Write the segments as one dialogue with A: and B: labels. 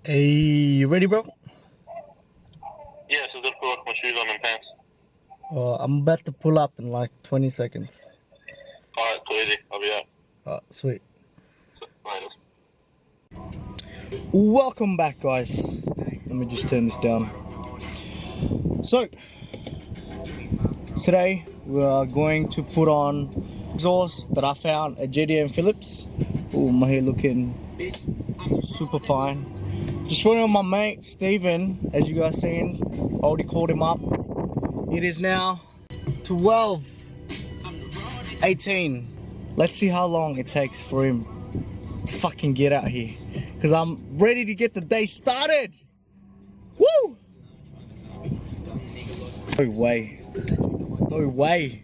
A: Hey, you ready, bro?
B: Yeah, so just put my shoes on and pants.
A: I'm about to pull up in like 20 seconds.
B: Alright, too easy. I'll be out.
A: Sweet.
B: Later.
A: Welcome back, guys. Let me just turn this down. So, today we are going to put on exhaust that I found at JDM Phillips. Oh, my hair looking super fine. Just running on my mate Steven, as you guys seen. I already called him up. It is now 12:18. Let's see how long it takes for him to fucking get out here, because I'm ready to get the day started. Woo! No way. No way.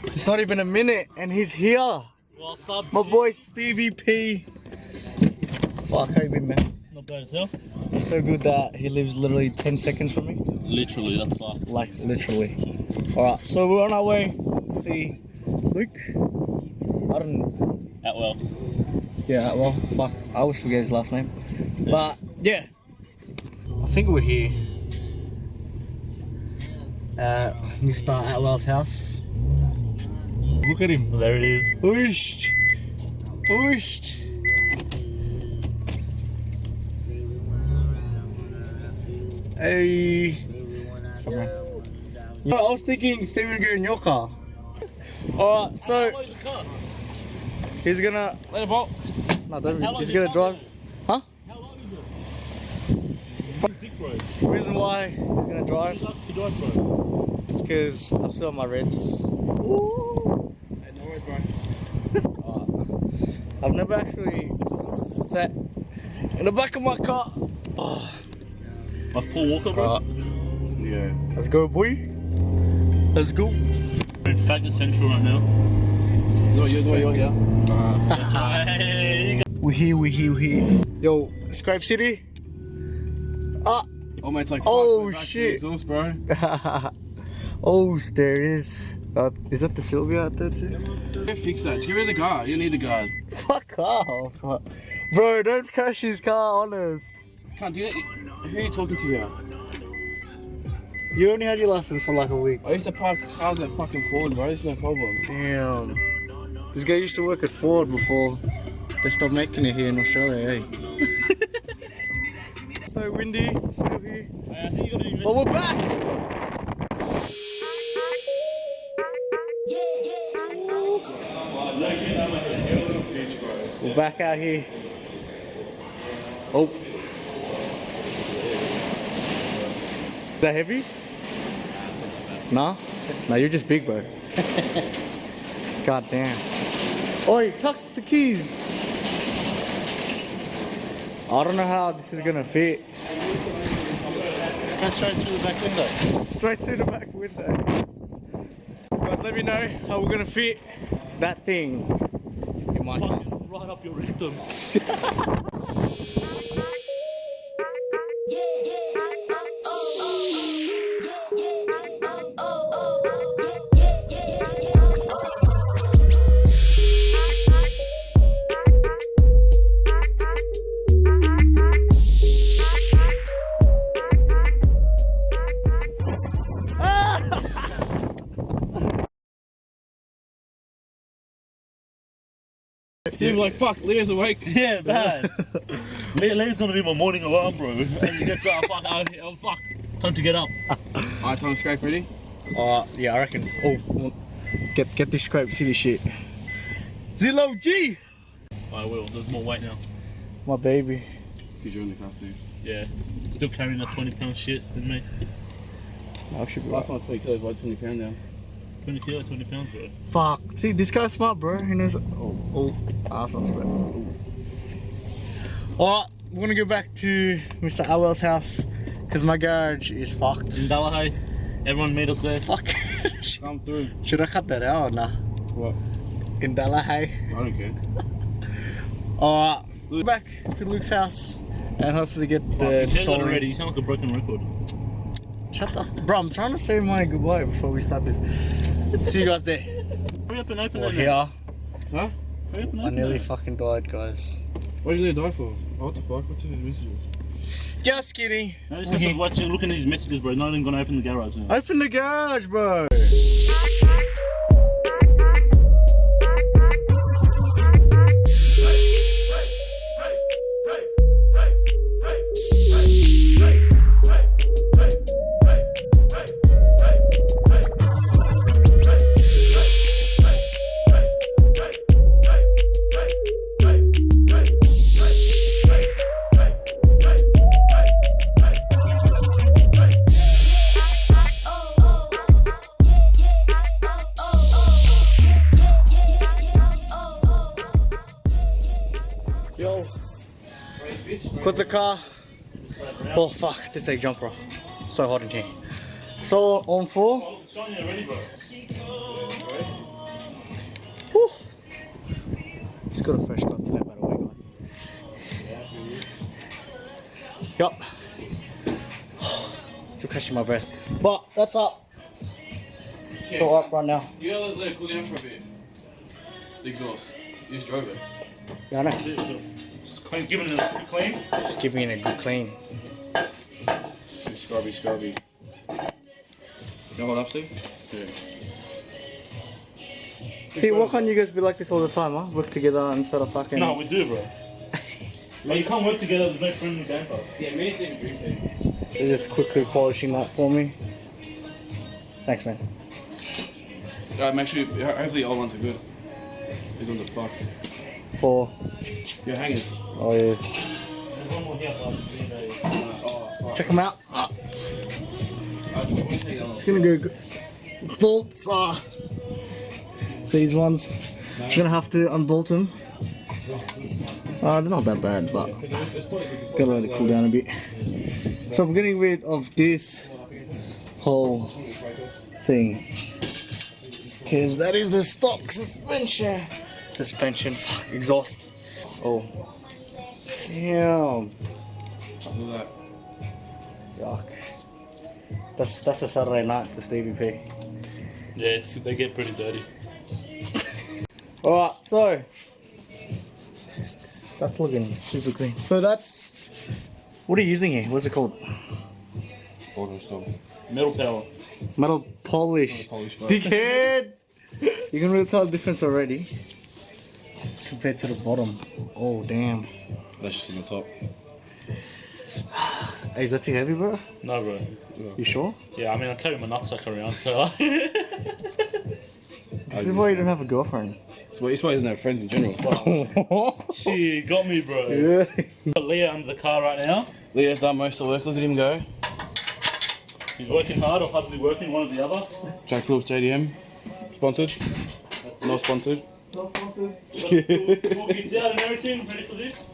A: It's not even a minute and he's here.
C: What's up,
A: My boy Stevie P. Fuck, how you been, man?
C: Not bad as hell.
A: It's so good that he lives literally 10 seconds from me.
C: Literally, that's far.
A: Like, literally. Alright, so we're on our way to see Luke. I don't know.
C: Atwell.
A: Yeah, well, fuck, I always forget his last name. Yeah. But, yeah. I think we're here at Mr. Atwell's house. Look at him.
C: There it is.
A: Ooshed. Ooshed. Hey. Somewhere. Yeah, I was thinking Steven would go in your car. Alright, so he's gonna
C: Let it out.
A: no, don't he's gonna drive. Huh?
C: How long is it? Dick, bro.
A: Reason why he's gonna drive
C: To drive, bro.
A: is because I'm still on my reds.
C: Hey, no worries, bro.
A: I've never actually sat in the back of my car. Oh.
C: Like Paul Walker, bro.
A: Yeah. Let's go, boy. Let's go.
C: We're in Faggot Central right now.
A: No, you're here.
C: That's right. Hey,
A: We're here. Yo, Scrape City. Ah.
D: Oh, mate, it's like,
A: Oh,
D: fuck,
A: shit.
D: Exhaust, bro.
A: Oh, there is. Is that the Sylvia out there too?
D: Don't fix that. Just get rid of the guard. You don't need the guard.
A: Fuck off. Bro, don't crash his car, honest.
D: Can't do that. Who are you talking to here?
A: You only had your license for like a week.
D: I used to park cars at fucking Ford, bro. It's no problem.
A: Damn. This guy used to work at Ford before they stopped making it here in Australia, eh? So windy, still here.
C: I think you gotta do
A: But we're back! We're back out here. Oh. Is that heavy? Nah? Nah, you're just big, bro. God damn. Oi, tuck the keys. I don't know how this is gonna fit.
C: Let's go straight through the back window.
A: Straight through the back window. Guys, let me know how we're gonna fit that thing in my car.
C: Fucking right up your rectum.
D: Steve's like, fuck, Leah's awake.
C: Yeah, bad. Leah's gonna be my morning alarm, bro. And he gets up, oh, fuck. Time to get up.
D: Alright, time to scrape, ready?
A: Yeah, I reckon. Oh, get this Scrape City shit. Zillow G!
C: I will, there's more weight now.
A: My baby.
D: Because you're only fast, dude.
C: Yeah. Still carrying that 20-pound shit with me.
A: I should be
D: Last time I 20 kilos, like 20 pounds now.
C: 20 kilos, 20 pounds, bro.
A: Fuck. See, this guy's smart, bro. He knows. Oh, that's not too bad. Alright, we're gonna go back to Mr. Atwell's house because my garage is fucked.
C: In Dallahai, everyone meet us there.
A: Fuck.
D: Come through.
A: Should I cut that out or nah?
D: What?
A: In Dallahai.
D: I don't care.
A: Alright, we're back to Luke's house and hopefully get the
C: You said that
A: story.
C: already, you sound like a broken record.
A: Shut the bro, I'm trying to say my goodbye before we start this. See you guys there.
C: Hurry up and open
A: We're
C: that.
A: here.
D: Huh?
C: Hurry up and
A: I
C: open
A: nearly
C: that.
A: fucking died, guys.
D: What did you die for? Oh, what the fuck? What's his messages?
A: Just kidding.
C: No, this guy's watching, looking at his messages, bro. He's not even gonna open the garage now.
A: Open the garage, bro. Yo, got the car. Oh fuck, this ain't jumper off. So hot in here. So on 4.
C: Oh, Sean, you're ready, bro.
A: Whew. Just got a fresh cut today, by the way, guys. Yup. Still catching my breath. But that's up. It's all up right now.
D: You gotta let it cool down for a bit. The exhaust. You just drove it.
A: Yeah, I know.
C: Just clean, giving it a quick clean.
A: Just giving it a good clean.
D: Scrubby, scrubby. You hold up, Steve? Yeah.
A: See, why can't you guys be like this all the time, huh? Work together instead of fucking...
C: No, we do, bro. Like, you can't work together, there's no friendly game, bro.
D: Yeah, me and Steve drink thing.
A: They're just quickly polishing that for me. Thanks, man.
D: Make sure, hopefully the old ones are good. These ones are fucked.
A: For...
D: Your hangers.
A: Oh, yeah.
C: There's one more here, bro.
D: Oh, fuck.
A: Check them out. It's gonna go good. Bolts. These ones. Just gonna have to unbolt them. They're not that bad, but gotta let it cool down a bit. So I'm getting rid of this whole thing, because that is the stock suspension. Fuck, exhaust. Oh, damn.
D: Look at that.
A: Yuck. That's a Saturday night for Stevie P.
C: Yeah, they get pretty dirty.
A: Alright, so that's looking super clean. So that's, what are you using here? What's it called?
D: Auto stop.
C: Metal power.
A: Metal polish.
D: Polish, bro.
A: Dickhead! You can really tell the difference already compared to the bottom. Oh damn.
D: That's just on the top.
A: Hey, is that too heavy, bro?
C: No, bro.
A: You sure?
C: Yeah, I mean, I carry my nutsack around, so.
A: This is why you don't have a girlfriend.
D: Well, it's why he doesn't have friends in general.
C: She got me, bro.
A: Yeah.
C: Got Leah under the car right now.
D: Leo's done most of the work. Look at him go.
C: He's working hard or hardly working, one or the other.
D: Jack Phillips JDM. Sponsored. Not sponsored.
A: Not sponsored.
C: Cool kids out and everything. Ready for this?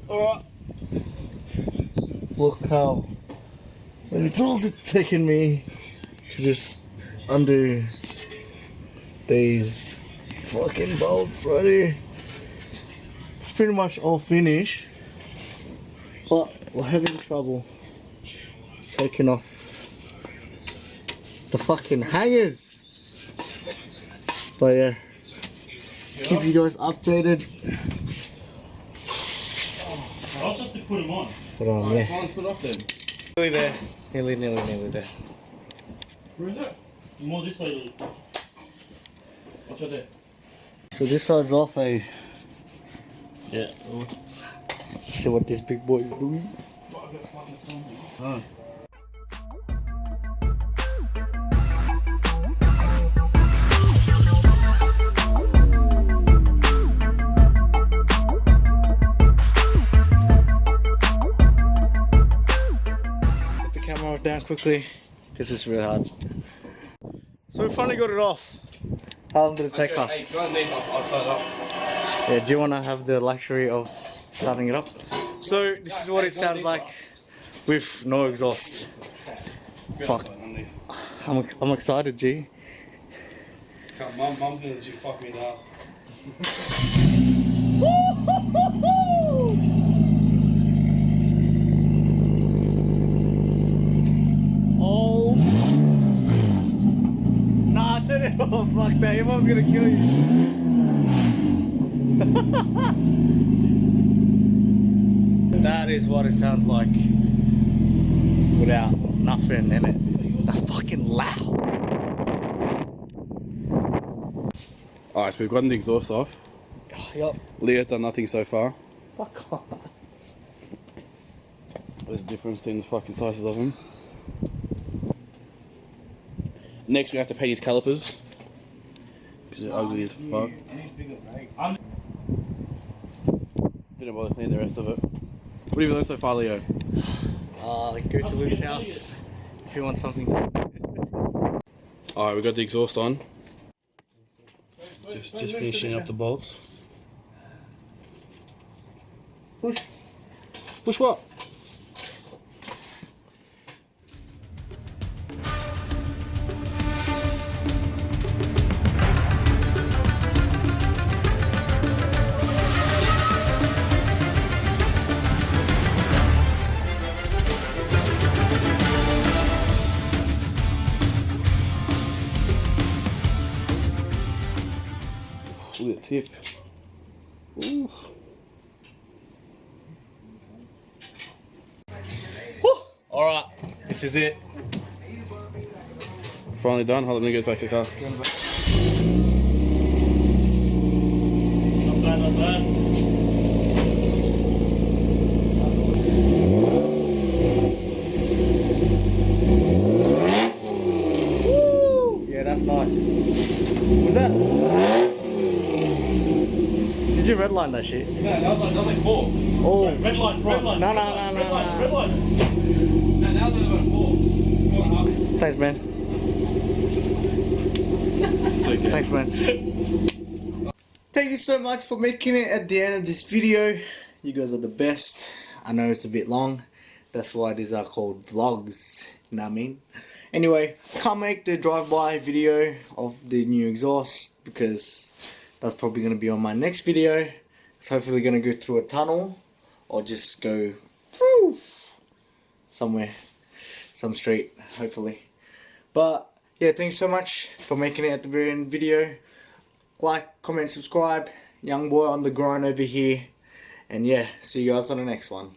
A: Alright. Look how many tools it's taken me to just undo these fucking bolts right here. It's pretty much all finished, but we're having trouble taking off the fucking hangers. But yeah, keep you guys updated.
C: I was just to put them on.
A: But yeah,
D: Put it off then.
A: nearly there. Nearly there.
D: Where is it?
C: More this way, Lee.
D: What's right there?
A: So this side's off, eh?
C: Yeah.
A: See what this big boy's doing.
D: Oh.
A: Put the camera down quickly. This is really hard. So we finally got it off. How long did it take us?
D: Hey, go underneath, I'll start it up.
A: Yeah, do you want to have the luxury of starting it up? So this is what it sounds like with no exhaust. Fuck. I'm excited, G.
D: Mum's gonna legit fuck me in the ass.
A: Oh fuck that. Your mom's gonna kill you. That is what it sounds like without nothing in it. That's fucking loud.
D: Alright, so we've gotten the exhaust off.
A: Yup.
D: Leah's done nothing so far.
A: Fuck off.
D: There's a difference between the fucking sizes of them. Next, we have to paint his calipers. Because they're ugly as fuck. Didn't bother cleaning the rest of it. What have you learned so far, Leo?
A: Go to Luke's house if you want something.
D: Alright, we got the exhaust on. Just finishing up the bolts.
A: Push.
D: Push what? Look at the tip. Ooh.
A: Alright, this is it.
D: Finally done. Hold on, let me get back to the car.
C: Not bad, not bad.
A: Yeah, that's nice. Was that? Did you redline that shit?
D: No, that was like 4.
A: Oh.
C: Red line, red line.
A: No, no, no,
C: red
A: no,
C: line,
A: no.
C: red line.
D: No, that was like 4.
A: Thanks, man.
D: Okay.
A: Thanks, man. Thank you so much for making it at the end of this video. You guys are the best. I know it's a bit long. That's why these are called vlogs. You know what I mean? Anyway, can't make the drive-by video of the new exhaust because that's probably going to be on my next video. It's hopefully going to go through a tunnel or just go somewhere, some street, hopefully. But yeah, thanks so much for making it at the very end video. Like, comment, subscribe. Young boy on the grind over here. And yeah, see you guys on the next one.